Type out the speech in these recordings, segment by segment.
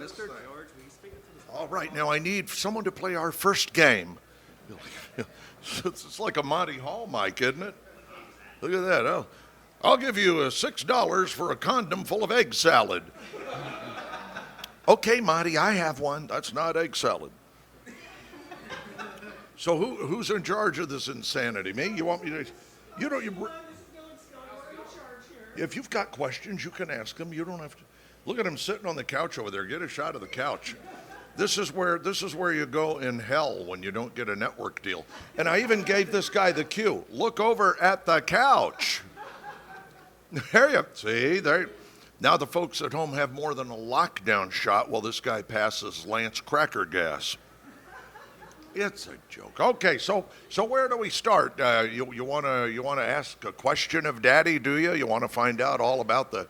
Mr. George, will you speak into this? All right, now I need someone to play our first game. It's like a Monty Hall mic, isn't it? Look at that. I'll give you $6 for a condom full of egg salad. Okay, Monty, I have one. That's not egg salad. So who's in charge of this insanity? Me? You want me to? You don't. If you've got questions, you can ask them. You don't have to. Look at him sitting on the couch over there. Get a shot of the couch. This is where you go in hell when you don't get a network deal. And I even gave this guy the cue. Look over at the couch. There you see there. Now the folks at home have more than a lockdown shot while this guy passes Lance Cracker Gas. It's a joke. Okay, so where do we start? You want to ask a question of Daddy, do you? You want to find out all about the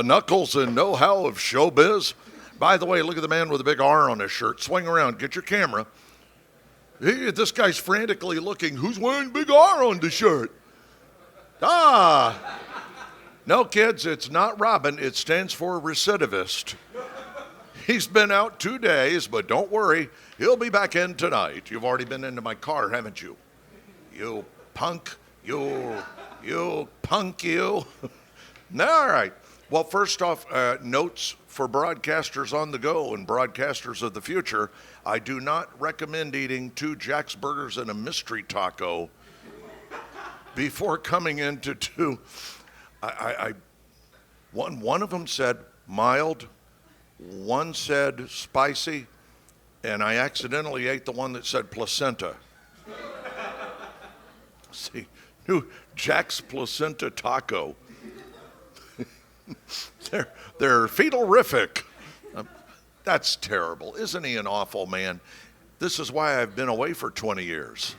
knuckles and know-how of showbiz? By the way, look at the man with a big R on his shirt. Swing around. Get your camera. This guy's frantically looking. Who's wearing big R on the shirt? No, kids, it's not Robin. It stands for recidivist. He's been out 2 days, but don't worry. He'll be back in tonight. You've already been into my car, haven't you? You punk. You punk, you. All right. Well, first off, notes for broadcasters on the go and broadcasters of the future. I do not recommend eating 2 Jack's Burgers and a mystery taco before coming into 2. One of them said mild, one said spicy, and I accidentally ate the one that said placenta. See, new Jack's placenta taco. They're fetal-rific. That's terrible. Isn't he an awful man? This is why I've been away for 20 years.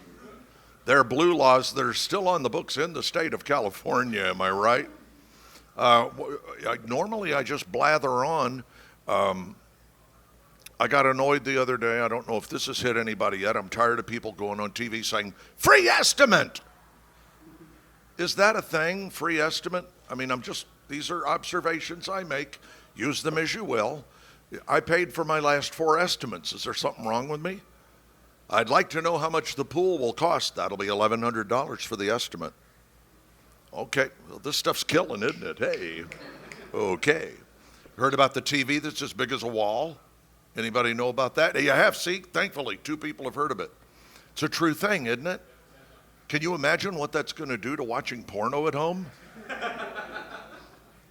There are blue laws that are still on the books in the state of California, am I right? Normally I just blather on. I got annoyed the other day. I don't know if this has hit anybody yet. I'm tired of people going on TV saying, free estimate. Is that a thing, free estimate? I mean, these are observations I make. Use them as you will. I paid for my last 4 estimates. Is there something wrong with me? I'd like to know how much the pool will cost. That'll be $1,100 for the estimate. Okay, well, this stuff's killing, isn't it? Hey, okay. Heard about the TV that's as big as a wall? Anybody know about that? You have, see? Thankfully, 2 people have heard of it. It's a true thing, isn't it? Can you imagine what that's going to do to watching porno at home?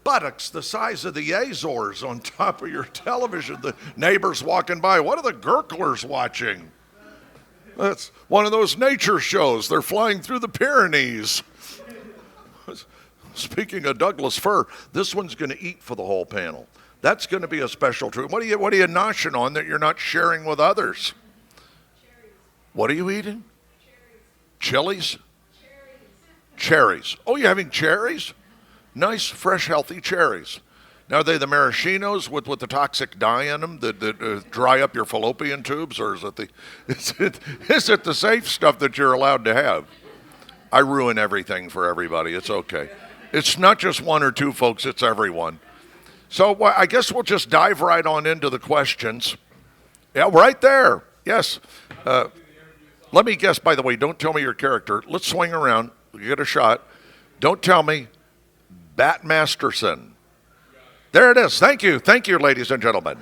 Buttocks the size of the Azores on top of your television. The neighbors walking by. What are the gurglers watching? That's one of those nature shows. They're flying through the Pyrenees. Speaking of Douglas fir, this one's going to eat for the whole panel. That's going to be a special treat. What are you noshing on that you're not sharing with others? Cherries. What are you eating? Cherries. Chilies? Cherries. Oh, you're having cherries? Nice, fresh, healthy cherries. Now, are they the maraschinos with the toxic dye in them that dry up your fallopian tubes, or is it the safe stuff that you're allowed to have? I ruin everything for everybody. It's okay. It's not just 1 or 2 folks. It's everyone. So I guess we'll just dive right on into the questions. Yeah, right there. Yes. Let me guess, by the way, don't tell me your character. Let's swing around. You get a shot. Don't tell me Bat Masterson. There it is. Thank you. Thank you, ladies and gentlemen.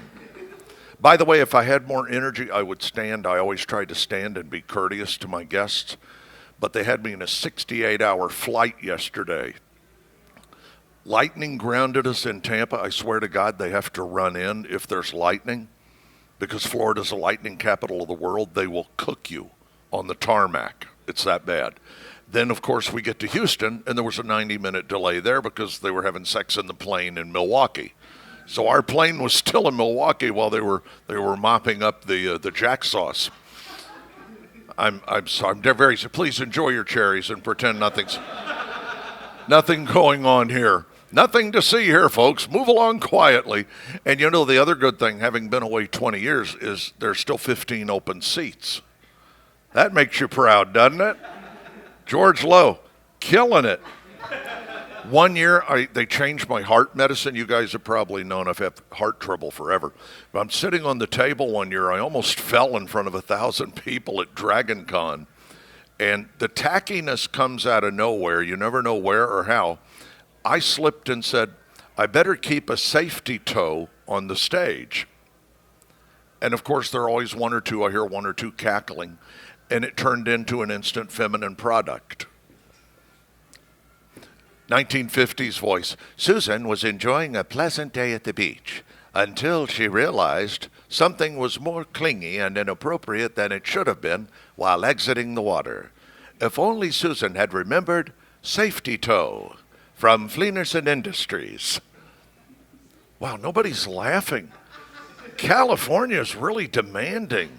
By the way, if I had more energy, I would stand. I always try to stand and be courteous to my guests. But they had me in a 68-hour flight yesterday. Lightning grounded us in Tampa. I swear to God, they have to run in if there's lightning. Because Florida's the lightning capital of the world. They will cook you on the tarmac. It's that bad. Then, of course, we get to Houston, and there was a 90-minute delay there because they were having sex in the plane in Milwaukee. So our plane was still in Milwaukee while they were mopping up the jack sauce. I'm very. Please enjoy your cherries and pretend nothing going on here. Nothing to see here, folks. Move along quietly. And you know, the other good thing, having been away 20 years, is there's still 15 open seats. That makes you proud, doesn't it? George Lowe, killing it. One year, they changed my heart medicine. You guys have probably known I've had heart trouble forever. But I'm sitting on the table one year. I almost fell in front of 1,000 people at Dragon Con. And the tackiness comes out of nowhere. You never know where or how. I slipped and said, I better keep a safety toe on the stage. And of course, there are always one or two. I hear one or two cackling. And it turned into an instant feminine product. 1950s voice. Susan was enjoying a pleasant day at the beach until she realized something was more clingy and inappropriate than it should have been while exiting the water. If only Susan had remembered safety toe from Fleenerson Industries. Wow, nobody's laughing. California's really demanding.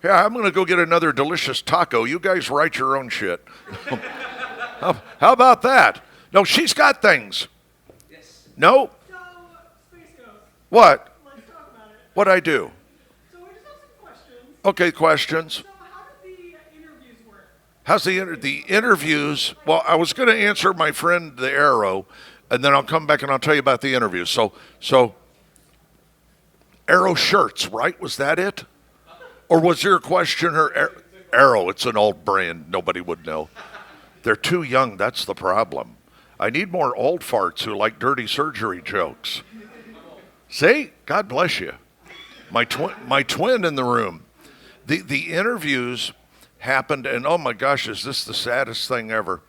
Yeah, I'm going to go get another delicious taco. You guys write your own shit. How about that? No, she's got things. Yes. No? So, Space Ghost, What? let's talk about it. What'd I do? So we just have some questions. Okay, questions. So how did the interviews work? How's the interviews? Well, I was going to answer my friend the Arrow, and then I'll come back and I'll tell you about the interviews. So Arrow shirts, right? Was that it? Or was your question Arrow? It's an old brand. Nobody would know. They're too young. That's the problem. I need more old farts who like dirty surgery jokes. See? God bless you. My twin in the room. The interviews happened, and oh my gosh, is this the saddest thing ever?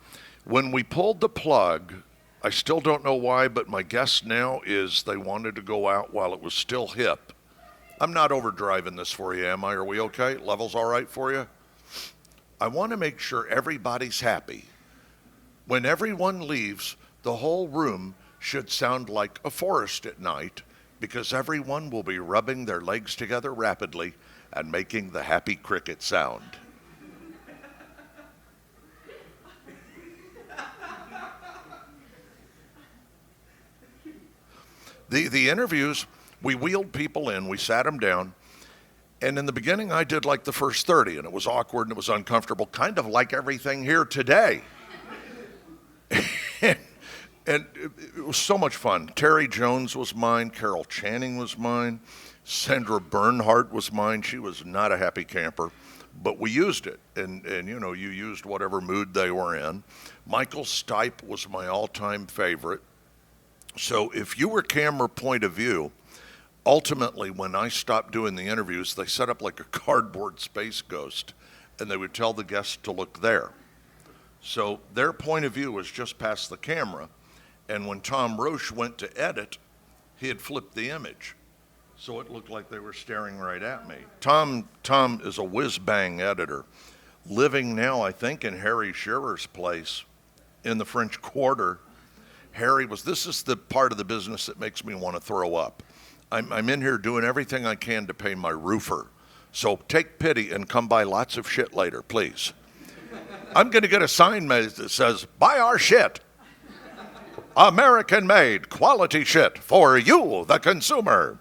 When we pulled the plug, I still don't know why, but my guess now is they wanted to go out while it was still hip. I'm not overdriving this for you, am I? Are we okay? Level's all right for you? I want to make sure everybody's happy. When everyone leaves, the whole room should sound like a forest at night because everyone will be rubbing their legs together rapidly and making the happy cricket sound. The interviews, we wheeled people in, we sat them down, and in the beginning I did like the first 30, and it was awkward and it was uncomfortable, kind of like everything here today. and it was so much fun. Terry Jones was mine, Carol Channing was mine, Sandra Bernhardt was mine. She was not a happy camper, but we used it, and you know, you used whatever mood they were in. Michael Stipe was my all-time favorite. So if you were camera point of view, ultimately, when I stopped doing the interviews, they set up like a cardboard space ghost, and they would tell the guests to look there. So their point of view was just past the camera, and when Tom Roche went to edit, he had flipped the image. So it looked like they were staring right at me. Tom is a whiz-bang editor, living now, I think, in Harry Shearer's place in the French Quarter. This is the part of the business that makes me want to throw up. I'm in here doing everything I can to pay my roofer. So take pity and come buy lots of shit later, please. I'm going to get a sign made that says, buy our shit. American made, quality shit for you, the consumer.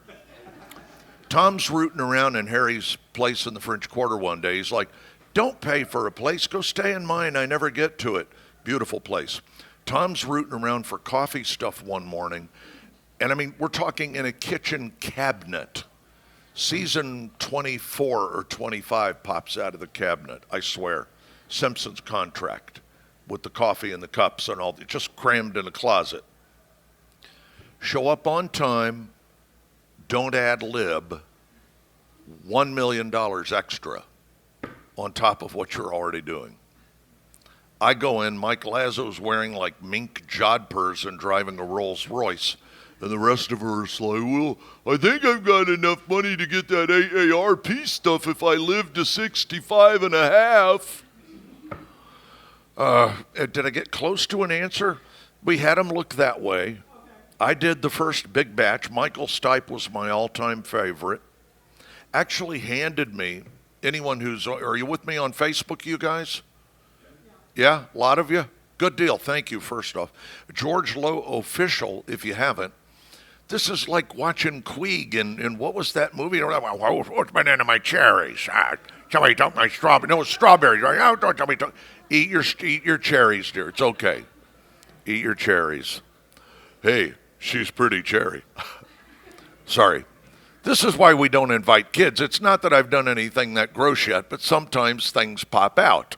Tom's rooting around in Harry's place in the French Quarter one day. He's like, don't pay for a place, go stay in mine, I never get to it. Beautiful place. Tom's rooting around for coffee stuff one morning. And I mean, we're talking in a kitchen cabinet. Season 24 or 25 pops out of the cabinet, I swear. Simpson's contract with the coffee and the cups and all, just crammed in a closet. Show up on time, don't ad lib, $1 million extra on top of what you're already doing. I go in, Mike Lazo's wearing like mink jodhpurs and driving a Rolls Royce. And the rest of her is like, well, I think I've got enough money to get that AARP stuff if I live to 65 and a half. Did I get close to an answer? We had them look that way. Okay. I did the first big batch. Michael Stipe was my all-time favorite. Actually handed me, are you with me on Facebook, you guys? Yeah, a lot of you? Good deal. Thank you, first off. George Lowe Official, if you haven't. This is like watching Queeg in what was that movie? What's been into my cherries? Somebody took my strawberry. No, it's strawberries. Right? Oh, don't tell me. Eat your cherries, dear. It's okay. Eat your cherries. Hey, she's pretty cherry. Sorry. This is why we don't invite kids. It's not that I've done anything that gross yet, but sometimes things pop out.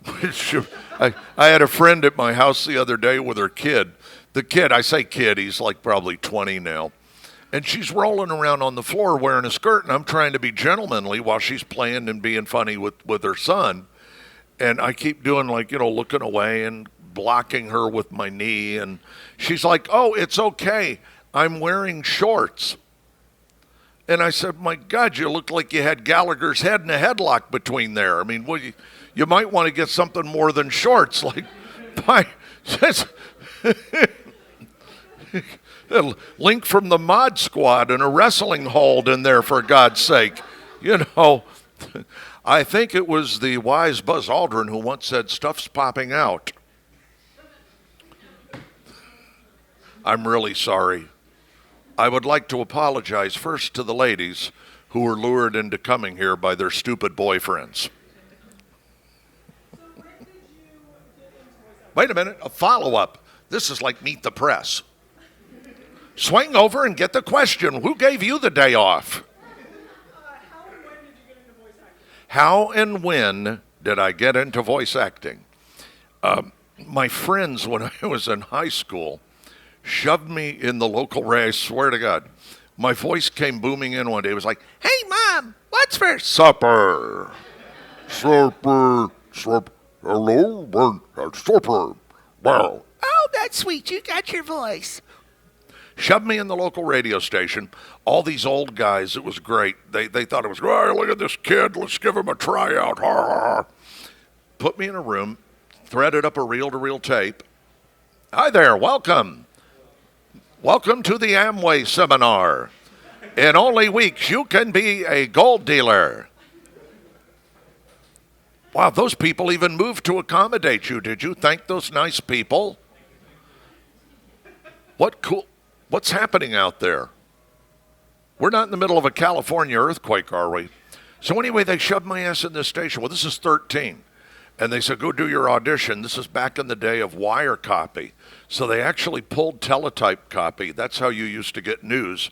I had a friend at my house the other day with her kid. The kid, I say kid, he's like probably 20 now. And she's rolling around on the floor wearing a skirt, and I'm trying to be gentlemanly while she's playing and being funny with her son. And I keep doing like, looking away and blocking her with my knee. And she's like, oh, it's okay. I'm wearing shorts. And I said, my God, you look like you had Gallagher's head in a headlock between there. I mean, well, you might want to get something more than shorts. Like, Link from the Mod Squad and a wrestling hold in there, for God's sake. I think it was the wise Buzz Aldrin who once said, stuff's popping out. I'm really sorry. I would like to apologize first to the ladies who were lured into coming here by their stupid boyfriends. Wait a minute, a follow-up. This is like Meet the Press. Swing over and get the question. Who gave you the day off? How and when did I get into voice acting? My friends, when I was in high school, shoved me in the local radio. I swear to God. My voice came booming in one day. It was like, hey, Mom, what's for supper? Supper. Hello, supper. Wow. Oh, that's sweet. You got your voice. Shoved me in the local radio station. All these old guys, it was great. They thought it was, oh, look at this kid. Let's give him a tryout. Put me in a room, threaded up a reel-to-reel tape. Hi there, welcome. Welcome to the Amway seminar. In only weeks, you can be a gold dealer. Wow, those people even moved to accommodate you. Did you thank those nice people? What's happening out there? We're not in the middle of a California earthquake, are we? So anyway, they shoved my ass in this station. Well, this is 13. And they said, go do your audition. This is back in the day of wire copy. So they actually pulled teletype copy. That's how you used to get news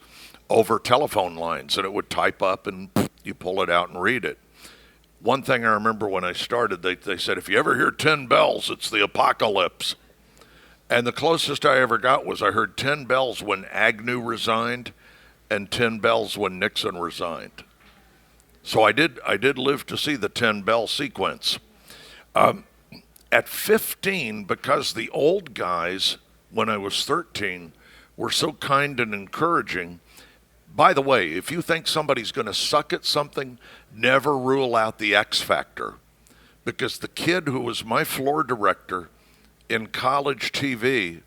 over telephone lines. And it would type up and you pull it out and read it. One thing I remember when I started, they said, if you ever hear 10 bells, it's the apocalypse. And the closest I ever got was I heard 10 bells when Agnew resigned and 10 bells when Nixon resigned. So I did live to see the 10 bell sequence. At 15, because the old guys, when I was 13, were so kind and encouraging. By the way, if you think somebody's going to suck at something, never rule out the X factor. Because the kid who was my floor director in college TV,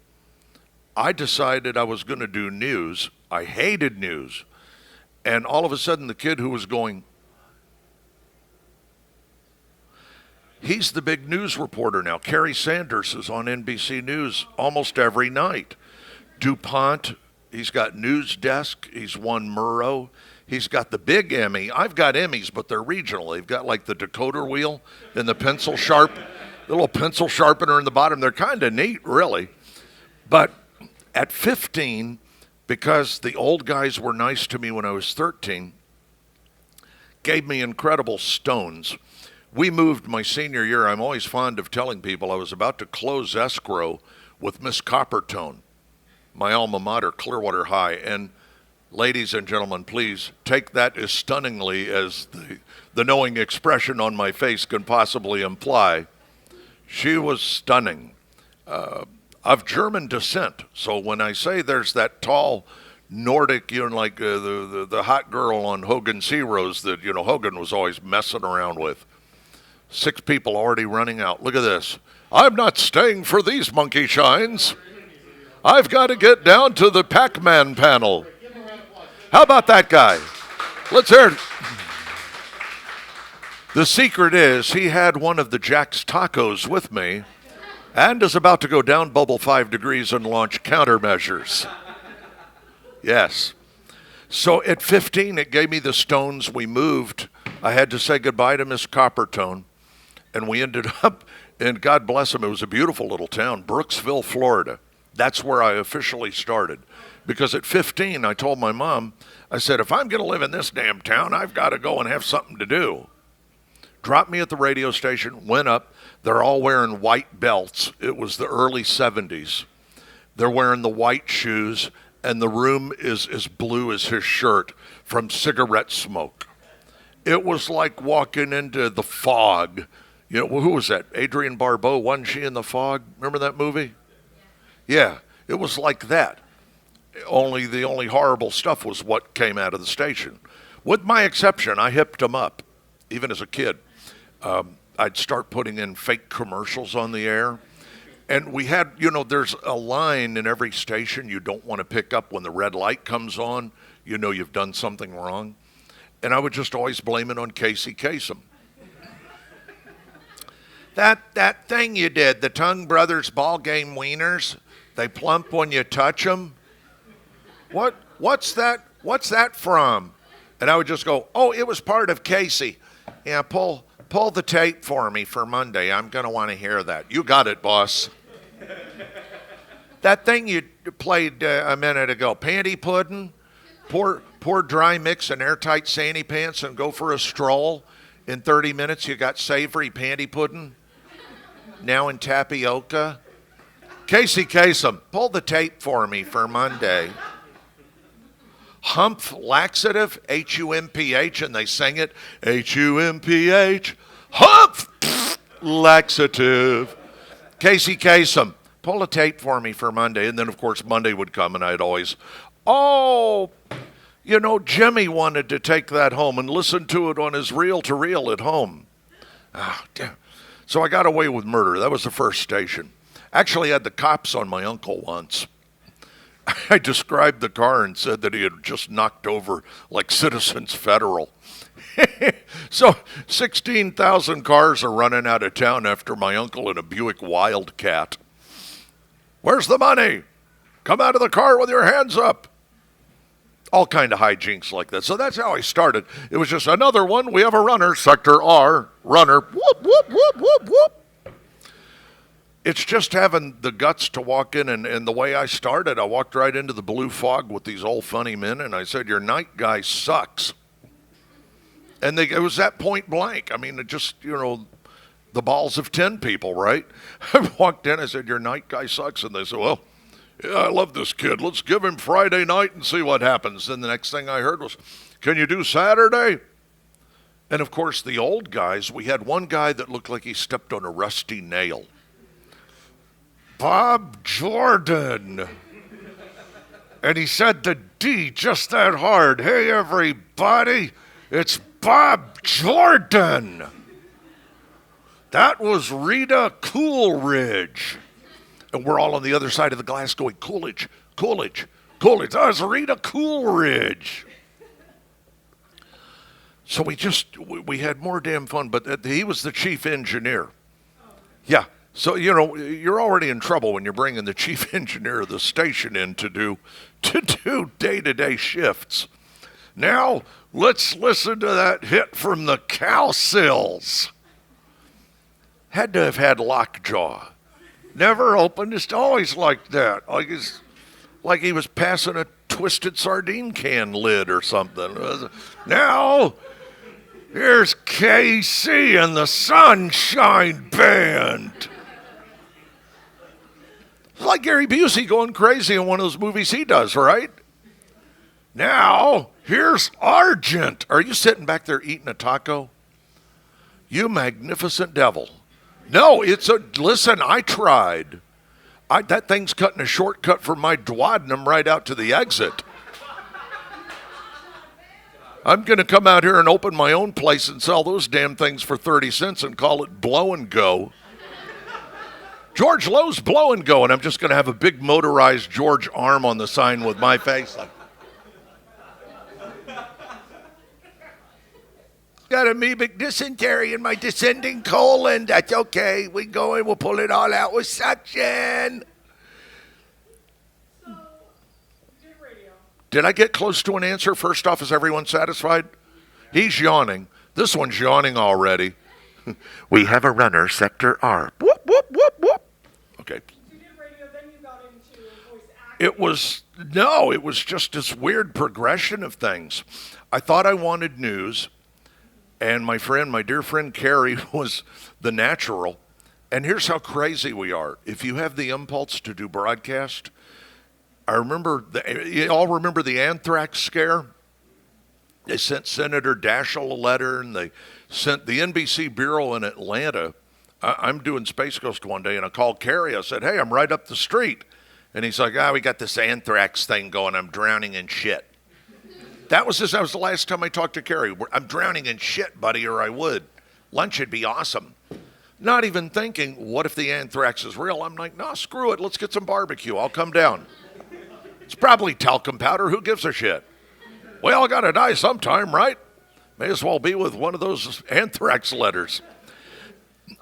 I decided I was going to do news. I hated news. And all of a sudden, the kid who was going, he's the big news reporter now. Kerry Sanders is on NBC News almost every night. DuPont, he's got News Desk. He's won Murrow. He's got the big Emmy. I've got Emmys, but they're regional. They've got like the decoder wheel and the the little pencil sharpener in the bottom. They're kind of neat, really. But at 15, because the old guys were nice to me when I was 13, gave me incredible stones. We moved my senior year. I'm always fond of telling people I was about to close escrow with Miss Coppertone, my alma mater, Clearwater High. And ladies and gentlemen, please take that as stunningly as the knowing expression on my face can possibly imply. She was stunning, of German descent. So when I say there's that tall Nordic, like the hot girl on Hogan's Heroes that, Hogan was always messing around with. 6 people already running out. Look at this. I'm not staying for these monkey shines. I've got to get down to the Pac-Man panel. How about that guy? Let's hear it. The secret is he had one of the Jack's tacos with me and is about to go down bubble 5 degrees and launch countermeasures. Yes. So at 15, it gave me the stones. We moved. I had to say goodbye to Miss Coppertone. And we ended up And God bless him, it was a beautiful little town, Brooksville, Florida. That's where I officially started. Because at 15, I told my mom, I said, if I'm going to live in this damn town, I've got to go and have something to do. Dropped me at the radio station, went up. They're all wearing white belts. It was the early 70s. They're wearing the white shoes, and the room is as blue as his shirt from cigarette smoke. It was like walking into the fog. You know, who was that? Adrienne Barbeau, wasn't she in The Fog? Remember that movie? Yeah, it was like that. Only the only horrible stuff was what came out of the station. With my exception, I hipped them up, even as a kid. I'd start putting in fake commercials on the air. And we had, you know, there's a line in every station you don't want to pick up when the red light comes on. You know you've done something wrong. And I would just always blame it on Casey Kasem. That thing you did, the Tongue Brothers ball game wieners, they plump when you touch them. What's that from? And I would just go, oh, it was part of Casey. Yeah, pull the tape for me for Monday. I'm going to want to hear that. You got it, boss. That thing you played a minute ago, panty pudding, pour dry mix in airtight sandy pants and go for a stroll. In 30 minutes, you got savory panty pudding. Now in tapioca. Casey Kasem, pull the tape for me for Monday. Humph laxative, Humph, and they sang it, Humph, Humph laxative. Casey Kasem, pull a tape for me for Monday. And then, of course, Monday would come, and I'd always, Jimmy wanted to take that home and listen to it on his reel-to-reel at home. Oh, damn. So I got away with murder. That was the first station. Actually, I had the cops on my uncle once. I described the car and said that he had just knocked over like Citizens Federal. So 16,000 cars are running out of town after my uncle in a Buick Wildcat. Where's the money? Come out of the car with your hands up. All kind of hijinks like that. So that's how I started. It was just another one. We have a runner, Sector R, runner. Whoop, whoop, whoop, whoop, whoop. It's just having the guts to walk in, and the way I started, I walked right into the blue fog with these old funny men, and I said, your night guy sucks. And it was that point blank. I mean, it just, the balls of 10 people, right? I walked in, I said, your night guy sucks. And they said, well, yeah, I love this kid. Let's give him Friday night and see what happens. Then the next thing I heard was, can you do Saturday? And, of course, the old guys, we had one guy that looked like he stepped on a rusty nail. Bob Jordan. And he said the D just that hard. Hey, everybody, it's Bob Jordan. That was Rita Coolidge. And we're all on the other side of the glass going, Coolidge, Coolidge, Coolidge. That was Rita Coolidge. So we had more damn fun, but he was the chief engineer. Yeah. So, you're already in trouble when you're bringing the chief engineer of the station in to do day-to-day shifts. Now, let's listen to that hit from the Cowsills. Had to have had lockjaw. Never opened, just always like that. Like he was passing a twisted sardine can lid or something. Now, here's KC and the Sunshine Band. It's like Gary Busey going crazy in one of those movies he does, right? Now, here's Argent. Are you sitting back there eating a taco? You magnificent devil. No, listen, I tried. That thing's cutting a shortcut from my duodenum right out to the exit. I'm going to come out here and open my own place and sell those damn things for 30 cents and call it Blow and Go. George Lowe's Blow and Go, and I'm just going to have a big motorized George arm on the sign with my face. Got amoebic dysentery in my descending colon. That's okay. We go in, we'll pull it all out with suction. So, you did radio. Did I get close to an answer? First off, is everyone satisfied? He's yawning. This one's yawning already. We have a runner, sector R. Whoop, whoop, whoop, whoop. Okay. You did radio, then you got into voice acting. It was just this weird progression of things. I thought I wanted news, and my dear friend Carrie was the natural. And here's how crazy we are. If you have the impulse to do broadcast, you all remember the anthrax scare? They sent Senator Daschle a letter, and they sent the NBC Bureau in Atlanta. I'm doing Space Ghost one day, and I called Carrie. I said, hey, I'm right up the street. And he's like, we got this anthrax thing going. I'm drowning in shit. That was the last time I talked to Carrie. I'm drowning in shit, buddy, or I would. Lunch would be awesome. Not even thinking, what if the anthrax is real? I'm like, no, screw it. Let's get some barbecue. I'll come down. It's probably talcum powder. Who gives a shit? We all got to die sometime, right? May as well be with one of those anthrax letters.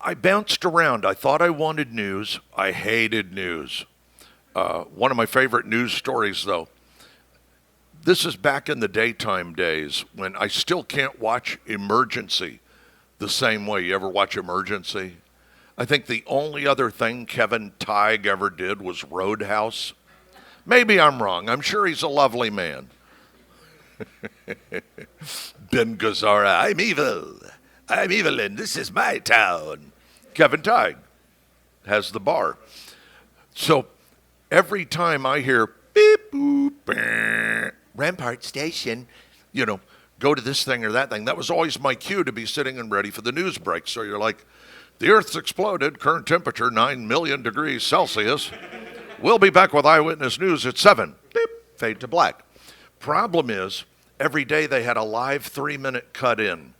I bounced around. I thought I wanted news. I hated news. One of my favorite news stories, though. This is back in the daytime days when I still can't watch Emergency the same way. You ever watch Emergency? I think the only other thing Kevin Tighe ever did was Roadhouse. Maybe I'm wrong. I'm sure he's a lovely man. Ben Gazzara, I'm evil, and this is my town. Kevin Tighe has the bar. So every time I hear beep, boop, bah, Rampart Station, go to this thing or that thing, that was always my cue to be sitting and ready for the news break. So you're like, the Earth's exploded, current temperature 9 million degrees Celsius. We'll be back with Eyewitness News at 7. Beep, fade to black. Problem is, every day they had a live 3-minute cut in.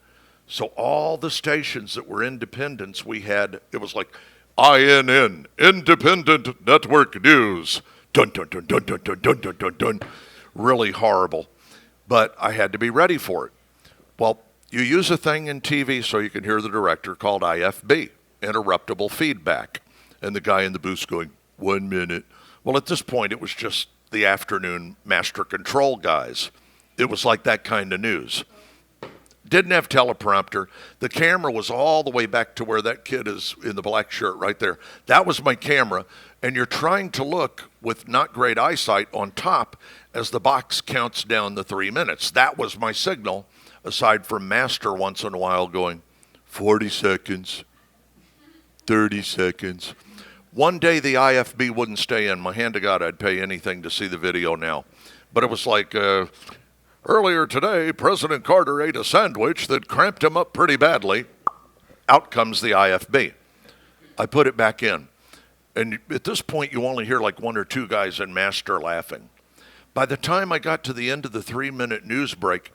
So all the stations that were independents it was like INN, Independent Network News. Dun, dun, dun, dun, dun, dun, dun, dun, dun, dun. Really horrible. But I had to be ready for it. Well, you use a thing in TV so you can hear the director called IFB, interruptible feedback. And the guy in the booth's going, 1 minute. Well, at this point, it was just the afternoon master control guys. It was like that kind of news. Didn't have teleprompter. The camera was all the way back to where that kid is in the black shirt right there. That was my camera. And you're trying to look with not great eyesight on top as the box counts down the 3 minutes. That was my signal, aside from master once in a while going, 40 seconds, 30 seconds. One day the IFB wouldn't stay in. My hand to God, I'd pay anything to see the video now. But it was like, earlier today, President Carter ate a sandwich that cramped him up pretty badly. Out comes the IFB. I put it back in. And at this point, you only hear like one or two guys in master laughing. By the time I got to the end of the 3-minute news break,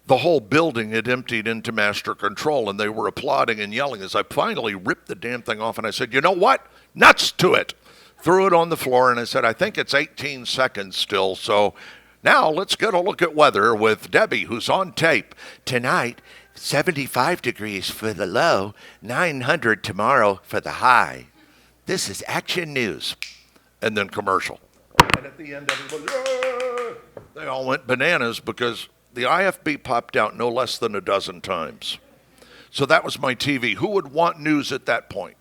the whole building had emptied into master control, and they were applauding and yelling as I finally ripped the damn thing off. And I said, you know what? Nuts to it. Threw it on the floor, and I said, I think it's 18 seconds still, so now let's get a look at weather with Debbie, who's on tape. Tonight, 75 degrees for the low, 900 tomorrow for the high. This is Action News. And then commercial. And at the end, everybody, they all went bananas because the IFB popped out no less than a dozen times. So that was my TV. Who would want news at that point?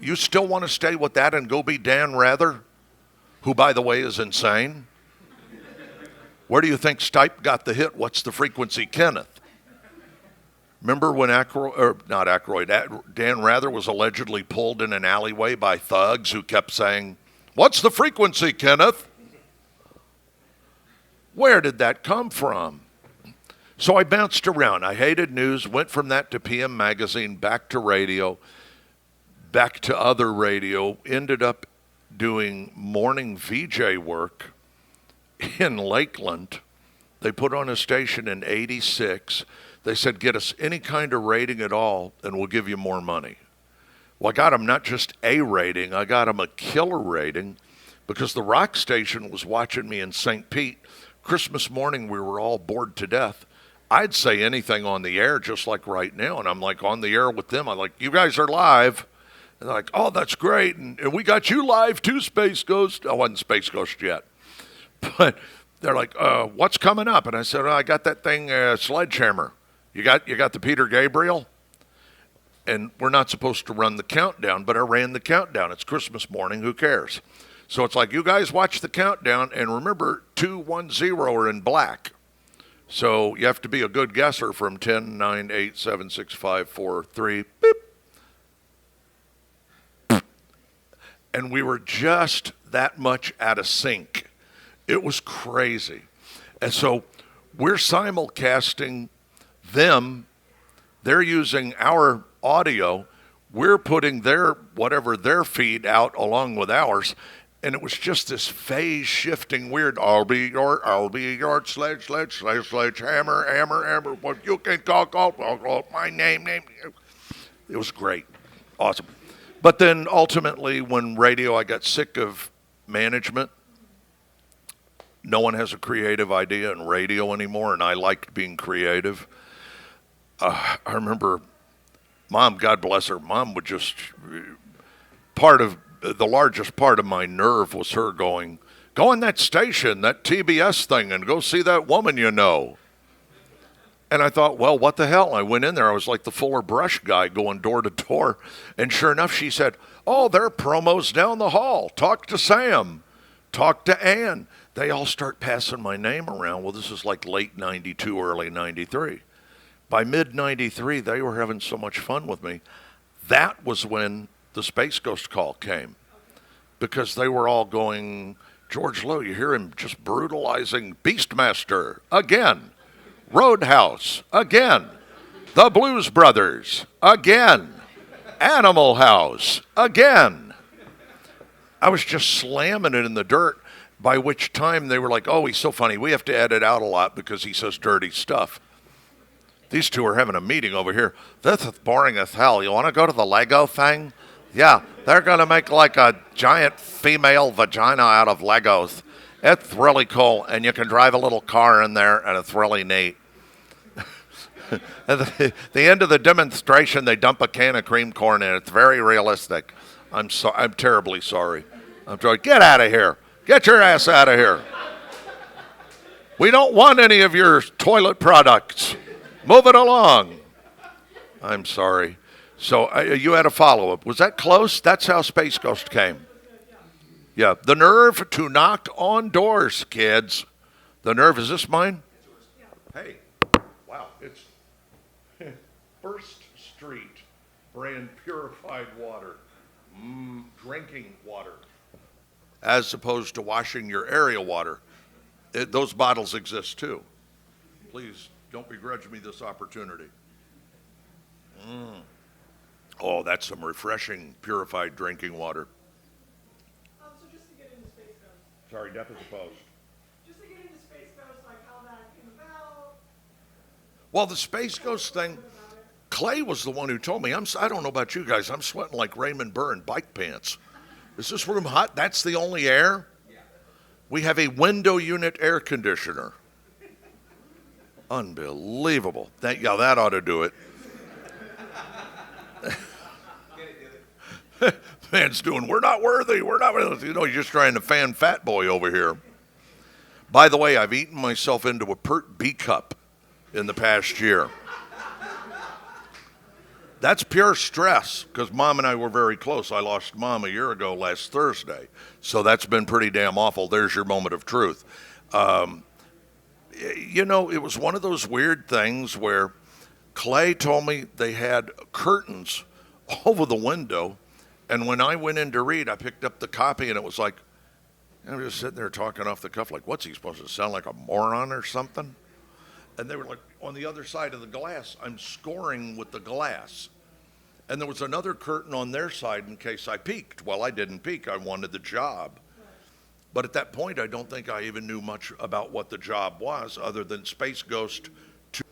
You still want to stay with that and go be Dan Rather, who, by the way, is insane? Where do you think Stipe got the hit? What's the frequency, Kenneth? Remember when Dan Rather was allegedly pulled in an alleyway by thugs who kept saying, what's the frequency, Kenneth? Where did that come from? So I bounced around. I hated news, went from that to PM Magazine, back to radio, back to other radio, ended up doing morning VJ work in Lakeland. They put on a station in 86. They said, get us any kind of rating at all, and we'll give you more money. Well, I got them not just a rating, I got them a killer rating because the rock station was watching me in St. Pete. Christmas morning, we were all bored to death. I'd say anything on the air just like right now, and I'm like on the air with them. I'm like, you guys are live. And they're like, oh, that's great. And we got you live too, Space Ghost. I wasn't Space Ghost yet. But they're like, what's coming up? And I said, I got that thing, Sledgehammer. You got the Peter Gabriel? and we're not supposed to run the countdown, but I ran the countdown. It's Christmas morning, who cares? So it's like, you guys watch the countdown, and remember, 2, 1, 0 are in black. So you have to be a good guesser from 10, 9, 8, 7, 6, 5, 4, 3, beep. And we were just that much out of sync. It was crazy. And so we're simulcasting them. They're using our audio. We're putting their feed out along with ours. And it was just this phase shifting weird. I'll be your sledge, hammer. What you can call my name. It was great. Awesome. But then ultimately, when radio, I got sick of management. No one has a creative idea in radio anymore, and I liked being creative. I remember Mom, God bless her, Mom would just, the largest part of my nerve was her going, go on that station, that TBS thing, and go see that woman you know. And I thought, well, what the hell? I went in there. I was like the Fuller Brush guy going door to door. And sure enough, she said, oh, there are promos down the hall. Talk to Sam. Talk to Ann. They all start passing my name around. Well, this is like late 92, early 93. By mid-93, they were having so much fun with me. That was when the Space Ghost call came. Because they were all going, George Lowe, you hear him just brutalizing Beastmaster again. Roadhouse, again. The Blues Brothers, again. Animal House, again. I was just slamming it in the dirt, by which time they were like, oh, he's so funny. We have to edit out a lot because he says dirty stuff. These two are having a meeting over here. This is boring as hell. You want to go to the Lego thing? Yeah, they're going to make like a giant female vagina out of Legos. It's really cool, and you can drive a little car in there, and it's really neat. At the end of the demonstration, they dump a can of cream corn in. It's very realistic. I'm terribly sorry. I'm sorry. Get out of here. Get your ass out of here. We don't want any of your toilet products. Move it along. I'm sorry. So you had a follow-up. Was that close? That's how Space Ghost came. Yeah, the nerve to knock on doors, kids. The nerve, is this mine? Hey, wow, it's First Street brand purified water, drinking water, as opposed to washing your area water. Those bottles exist too. Please don't begrudge me this opportunity. Oh, that's some refreshing purified drinking water. So just to get into Space Ghost. Sorry, deaf as a post. Just to get into Space Ghost, like how that came about. Well, the Space Ghost thing, Clay was the one who told me. I don't know about you guys. I'm sweating like Raymond Burr in bike pants. Is this room hot? That's the only air? Yeah. We have a window unit air conditioner. Unbelievable. That ought to do it. Man's doing, we're not worthy. You know, he's just trying to fan Fat Boy over here. By the way, I've eaten myself into a Pert B cup in the past year. That's pure stress, because Mom and I were very close. I lost Mom a year ago last Thursday, so that's been pretty damn awful. There's your moment of truth. You know, it was one of those weird things where Clay told me they had curtains over the window, and when I went in to read, I picked up the copy, and it was like, I'm just sitting there talking off the cuff, like, what's he supposed to sound like, a moron or something? And they were like, on the other side of the glass, I'm scoring with the glass. And there was another curtain on their side in case I peeked. Well, I didn't peek. I wanted the job. But at that point, I don't think I even knew much about what the job was other than Space Ghost 2.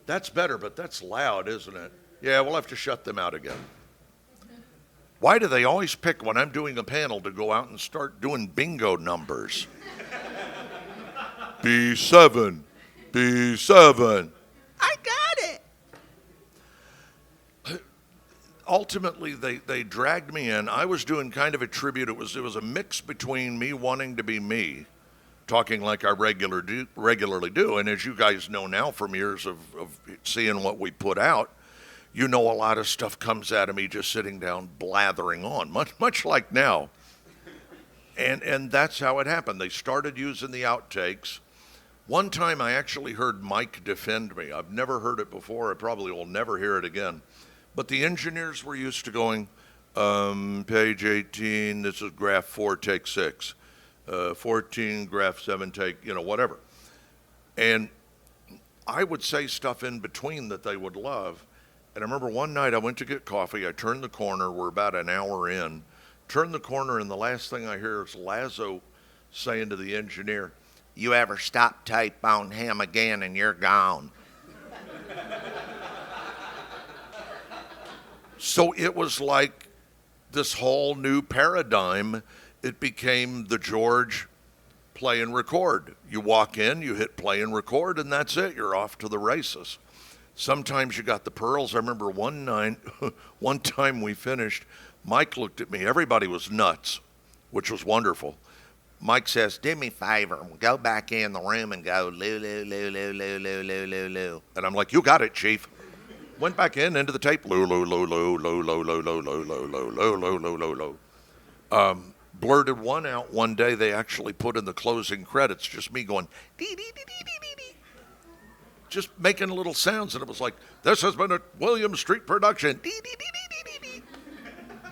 That's better, but that's loud, isn't it? Yeah, we'll have to shut them out again. Why do they always pick when I'm doing a panel to go out and start doing bingo numbers? B7. B7. I got it. Ultimately, they dragged me in. I was doing kind of a tribute. It was a mix between me wanting to be me, talking like I regularly do. And as you guys know now from years of seeing what we put out, you know, a lot of stuff comes out of me just sitting down blathering on, much like now. And that's how it happened. They started using the outtakes. One time I actually heard Mike defend me. I've never heard it before. I probably will never hear it again. But the engineers were used to going, page 18, this is graph 4, take 6. 14, graph 7, take, whatever. And I would say stuff in between that they would love. And I remember one night I went to get coffee. I turned the corner. We're about an hour in. Turned the corner, and the last thing I hear is Lazo saying to the engineer, You ever stop tape on him again and you're gone. So it was like this whole new paradigm. It became the George play and record. You walk in, you hit play and record, and that's it. You're off to the races. Sometimes you got the pearls. I remember one time we finished, Mike looked at me. Everybody was nuts, which was wonderful. Mike says, Do me a favor, go back in the room and go loo, loo, loo, loo, loo, loo, loo, loo, loo. and I'm like, you got it, Chief. Went back into the tape, loo, loo, loo, loo, loo, loo, loo, loo, loo, loo, loo, loo, loo, loo, loo, loo. Blurted one out one day. They actually put in the closing credits, just me going, dee, dee, dee, dee, dee, dee. Just making little sounds, and it was like, this has been a William Street production. Dee, dee, dee, dee, dee, dee.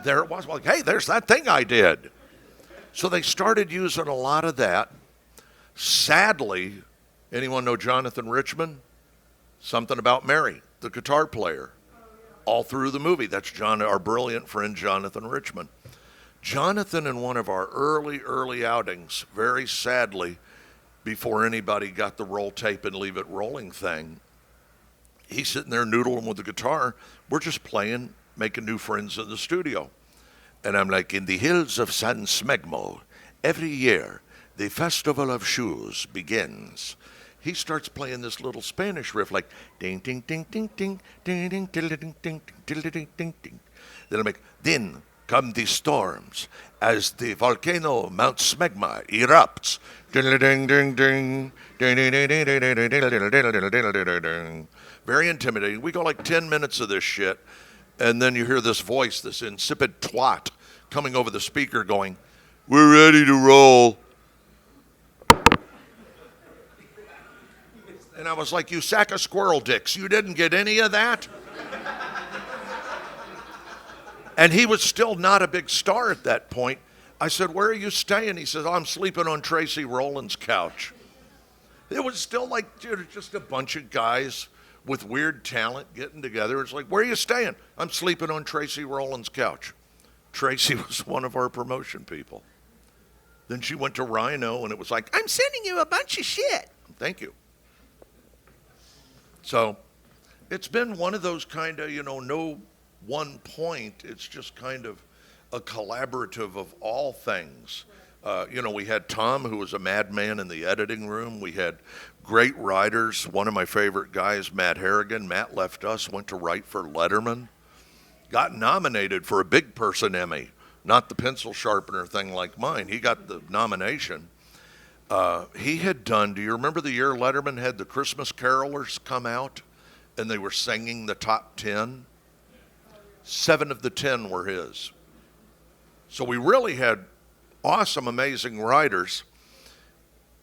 There it was, like, hey, there's that thing I did. So they started using a lot of that. Sadly, anyone know Jonathan Richman? Something About Mary, the guitar player. All through the movie, that's our brilliant friend Jonathan Richman. Jonathan, in one of our early outings, very sadly, before anybody got the roll tape and leave it rolling thing, he's sitting there noodling with the guitar. We're just playing, making new friends in the studio. And I'm like, in the hills of San Smegmo, every year, the Festival of Shoes begins. He starts playing this little Spanish riff like ding ding ding ding ding ding ding ding ding ding ding ding ding ding. Then I'm like, then come the storms as the volcano Mount Smegma erupts. Ding ding ding ding ding ding ding ding ding ding ding ding. Very intimidating. We go like 10 minutes of this shit, and then you hear this voice, this insipid twat, coming over the speaker going, "We're ready to roll." And I was like, you sack of squirrel dicks, you didn't get any of that? And he was still not a big star at that point. I said, where are you staying? He says, I'm sleeping on Tracy Rowland's couch. It was still like just a bunch of guys with weird talent getting together. It's like, where are you staying? I'm sleeping on Tracy Rowland's couch. Tracy was one of our promotion people. Then she went to Rhino, and it was like, I'm sending you a bunch of shit. Thank you. So it's been one of those kind of, no one point. It's just kind of a collaborative of all things. We had Tom, who was a madman in the editing room. We had great writers. One of my favorite guys, Matt Harrigan. Matt left us, went to write for Letterman. Got nominated for a big person Emmy, not the pencil sharpener thing like mine. He got the nomination. He had done, do you remember the year Letterman had the Christmas Carolers come out and they were singing the top 10? 7 of the 10 were his. So we really had awesome, amazing writers.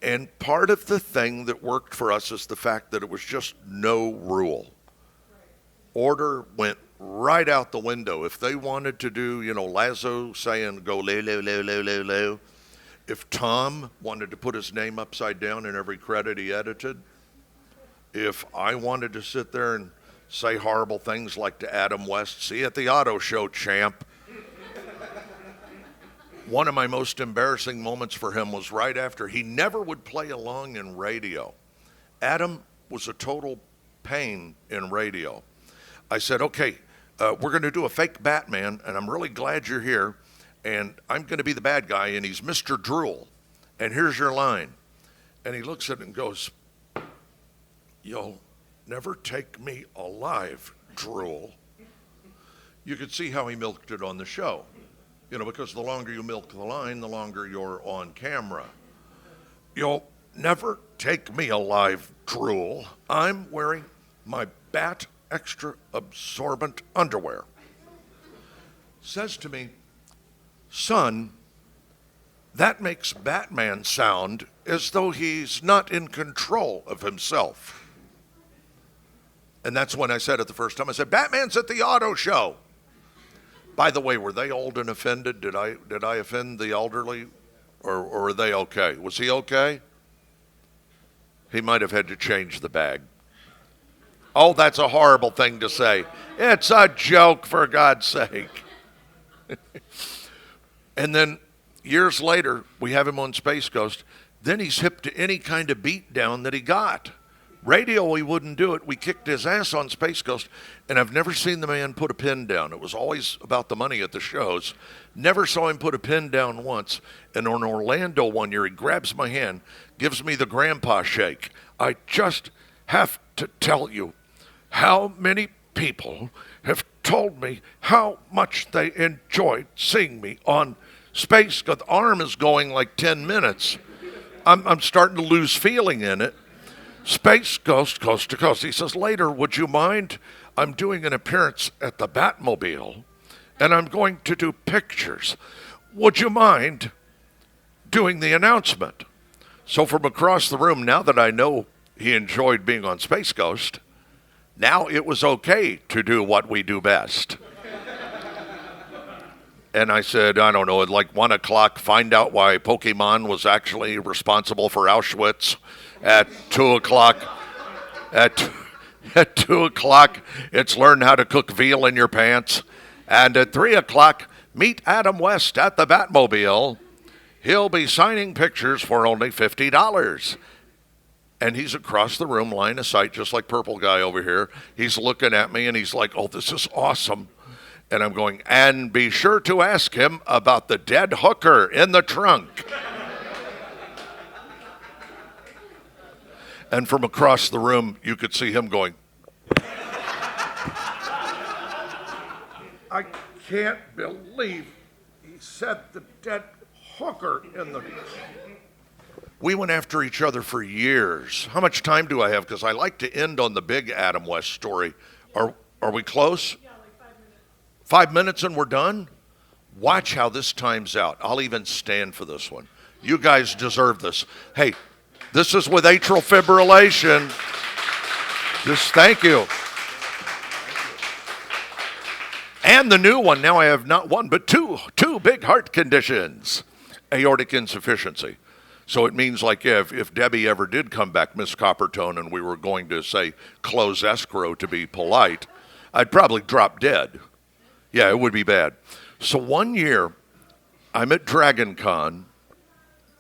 And part of the thing that worked for us is the fact that it was just no rule. Order went right out the window. If they wanted to do, Lazo saying go loo, loo, loo, loo, loo, loo. If Tom wanted to put his name upside down in every credit he edited, if I wanted to sit there and say horrible things like to Adam West, see you at the auto show, champ. One of my most embarrassing moments for him was right after. He never would play along in radio. Adam was a total pain in radio. I said, okay, we're going to do a fake Batman, and I'm really glad you're here. And I'm going to be the bad guy, and he's Mr. Drool. And here's your line. And he looks at it and goes, you'll never take me alive, Drool. You could see how he milked it on the show. Because the longer you milk the line, the longer you're on camera. You'll never take me alive, Drool. I'm wearing my bat extra absorbent underwear. Says to me, son, that makes Batman sound as though he's not in control of himself. And that's when I said it the first time. I said, Batman's at the auto show. By the way, were they old and offended? Did I offend the elderly? Or are they okay? Was he okay? He might have had to change the bag. Oh, that's a horrible thing to say. It's a joke, for God's sake. And then years later, we have him on Space Ghost. Then he's hip to any kind of beat down that he got. Radio, he wouldn't do it. We kicked his ass on Space Ghost, and I've never seen the man put a pin down. It was always about the money at the shows. Never saw him put a pin down once. And on Orlando one year, he grabs my hand, gives me the grandpa shake. I just have to tell you how many people have told me how much they enjoyed seeing me on Space Ghost. The arm is going like 10 minutes. I'm starting to lose feeling in it. Space Ghost, coast to coast. He says, later, would you mind? I'm doing an appearance at the Batmobile, and I'm going to do pictures. Would you mind doing the announcement? So from across the room, now that I know he enjoyed being on Space Ghost, now it was okay to do what we do best. And I said, I don't know, at like 1 o'clock, find out why Pokemon was actually responsible for Auschwitz. At 2 o'clock, at 2 o'clock, it's learn how to cook veal in your pants. And at 3 o'clock, meet Adam West at the Batmobile. He'll be signing pictures for only $50. And he's across the room, line of sight, just like Purple Guy over here. He's looking at me, and he's like, oh, this is awesome. And I'm going, and be sure to ask him about the dead hooker in the trunk. And from across the room, you could see him going, I can't believe he said the dead hooker in the... We went after each other for years. How much time do I have? Because I like to end on the big Adam West story. Are we close? Yeah, like 5 minutes. 5 minutes and we're done? Watch how this times out. I'll even stand for this one. You guys deserve this. Hey, this is with atrial fibrillation. Just thank you. And the new one, now I have not one, but two big heart conditions. Aortic insufficiency. So it means like if Debbie ever did come back, Miss Coppertone, and we were going to say close escrow to be polite, I'd probably drop dead. Yeah, it would be bad. So one year, I'm at Dragon Con,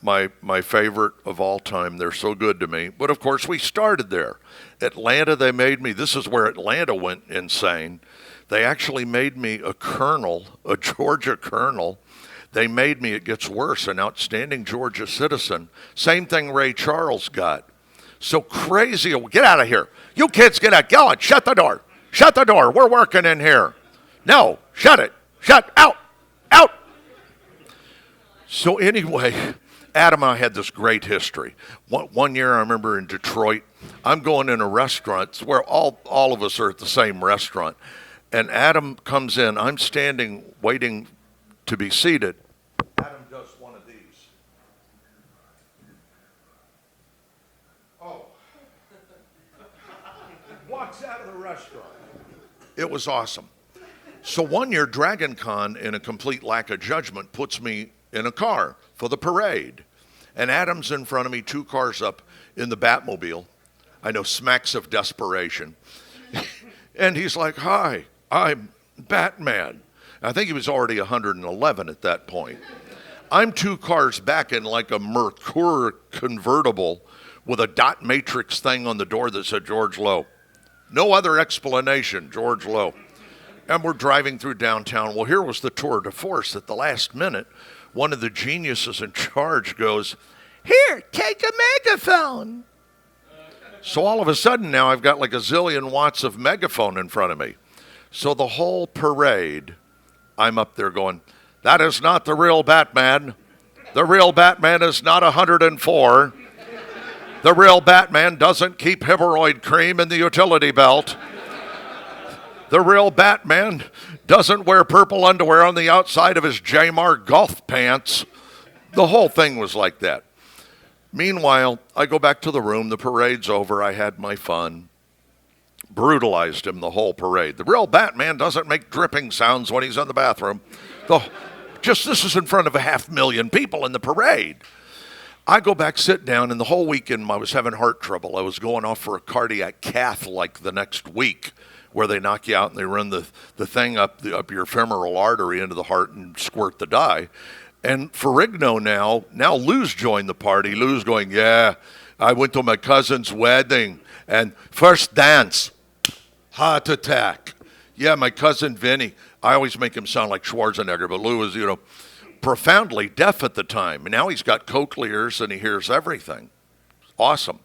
my favorite of all time. They're so good to me. But, of course, we started there. Atlanta, they made me. This is where Atlanta went insane. They actually made me a colonel, a Georgia colonel. They made me, it gets worse, an outstanding Georgia citizen. Same thing Ray Charles got. So crazy. Get out of here. You kids get out. Go on. Shut the door. Shut the door. We're working in here. No. Shut it. Shut. Out. Out. So anyway, Adam and I had this great history. One year I remember in Detroit, I'm going in a restaurant where all of us are at the same restaurant. And Adam comes in. I'm standing waiting to be seated. Adam does one of these. Oh. Walks out of the restaurant. It was awesome. So one year, Dragon Con, in a complete lack of judgment, puts me in a car for the parade. And Adam's in front of me, 2 cars up in the Batmobile. I know, smacks of desperation. And he's like, hi, I'm Batman. I think he was already 111 at that point. I'm 2 cars back in like a Mercure convertible with a dot matrix thing on the door that said George Lowe. No other explanation, George Lowe. And we're driving through downtown. Well, here was the tour de force. At the last minute, one of the geniuses in charge goes, here, take a megaphone. So all of a sudden now I've got like a zillion watts of megaphone in front of me. So the whole parade, I'm up there going, that is not the real Batman. The real Batman is not 104. The real Batman doesn't keep hemorrhoid cream in the utility belt. The real Batman doesn't wear purple underwear on the outside of his Jmar golf pants. The whole thing was like that. Meanwhile, I go back to the room. The parade's over. I had my fun. Brutalized him the whole parade. The real Batman doesn't make dripping sounds when he's in the bathroom. This is in front of 500,000 people in the parade. I go back, sit down, and the whole weekend I was having heart trouble. I was going off for a cardiac cath like the next week, where they knock you out and they run the thing up your femoral artery into the heart and squirt the dye. And Ferrigno now Lou's joined the party. Lou's going, yeah, I went to my cousin's wedding and first dance, heart attack. Yeah, my cousin Vinny. I always make him sound like Schwarzenegger, but Lou was, profoundly deaf at the time. And now he's got cochlears and he hears everything. Awesome.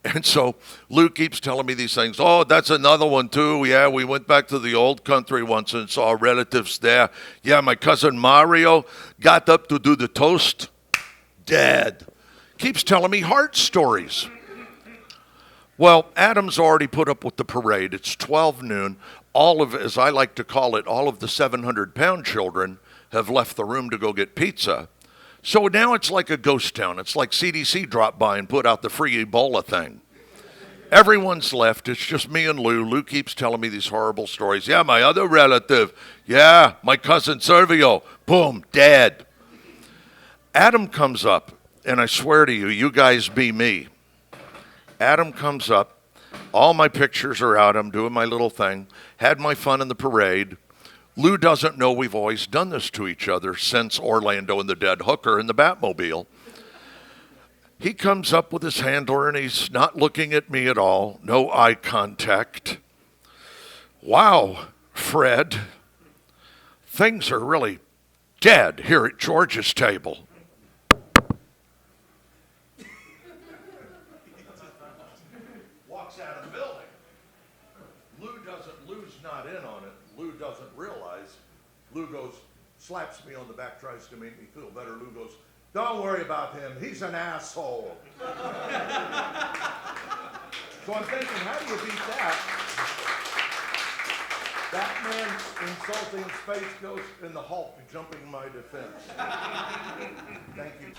And so Lou keeps telling me these things. Oh, that's another one too. Yeah, we went back to the old country once and saw relatives there. Yeah, my cousin Mario got up to do the toast. Dead. Keeps telling me heart stories. Well, Adam's already put up with the parade. It's 12 noon. All of, as I like to call it, all of the 700-pound children have left the room to go get pizza. So now it's like a ghost town. It's like CDC dropped by and put out the free Ebola thing. Everyone's left. It's just me and Lou. Lou keeps telling me these horrible stories. Yeah, my other relative. Yeah, my cousin Servio. Boom, dead. Adam comes up, and I swear to you, you guys be me. Adam comes up. All my pictures are out. I'm doing my little thing. Had my fun in the parade. Lou doesn't know we've always done this to each other since Orlando and the Dead Hooker in the Batmobile. He comes up with his handler and he's not looking at me at all. No eye contact. Wow, Fred. Things are really dead here at George's table. Walks out of the building. Lou's not in on it. Lou doesn't realize. Lou goes, slaps me on the back, tries to make me feel better. Lou goes, don't worry about him. He's an asshole. So I'm thinking, how do you beat that? Batman insulting Space Ghost and the Hulk jumping my defense. Thank you.